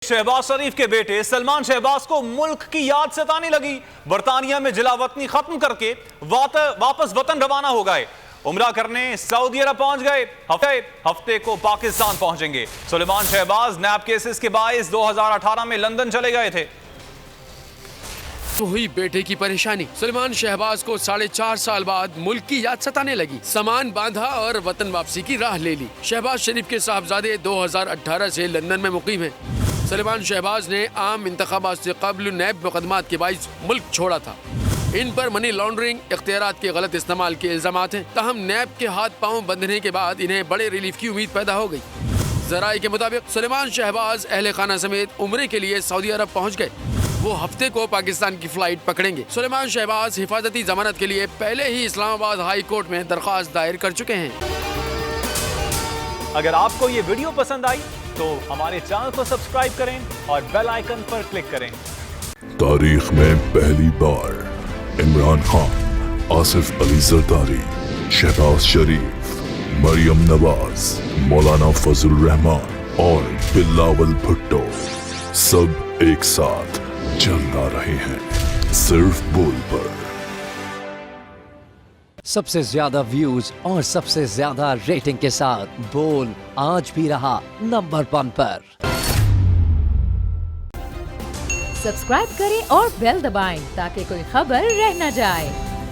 शहबाज शरीफ के बेटे सलमान शहबाज को मुल्क की याद सताने लगी। बरतानिया में जिलावतनी खत्म करके वापस वतन रवाना हो गए। उमरा करने सऊदी अरब पहुंच गए। हफ्ते को पाकिस्तान पहुंचेंगे। सलमान शहबाज नैब केसेस के बायस 2018 में लंदन चले गए थे। तो हुई बेटे की परेशानी। सलमान शहबाज को 4.5 साल बाद मुल्क की याद सताने लगी। सामान बांधा और वतन वापसी की राह ले ली। शहबाज शरीफ के साहबजादे 2018 से लंदन में मुकीम हैं। सलमान शहबाज ने आम इंतखाबात से कबल नैब मुकदमात के बाइस मुल्क छोड़ा था। इन पर मनी लॉन्ड्रिंग, इख्तियारात के गलत इस्तेमाल के इल्जामात हैं। ताहम नैब के हाथ पांव बंधने के बाद इन्हें बड़े रिलीफ की उम्मीद पैदा हो गई। जराए के मुताबिक सलमान शहबाज अहले खाना समेत उम्रे के लिए सऊदी अरब पहुंच गए। वो हफ्ते को पाकिस्तान की फ्लाइट पकड़ेंगे। सलमान शहबाज हिफाजती जमानत के लिए पहले ही इस्लामाबाद हाई कोर्ट में दरख्वास्त दायर कर चुके हैं। अगर आपको ये वीडियो पसंद आई तो हमारे चैनल को सब्सक्राइब करें और बेल आइकन पर क्लिक करें। तारीख में पहली बार इमरान खान, आसिफ अली जरदारी, शहबाज शरीफ, मरियम नवाज, मौलाना फजल रहमान और बिलावल भुट्टो सब एक साथ चल रहे हैं सिर्फ बोल पर। सबसे ज्यादा व्यूज और सबसे ज्यादा रेटिंग के साथ बोल आज भी रहा नंबर 1 पर। सब्सक्राइब करें और बेल दबाएं ताकि कोई खबर रह न जाए।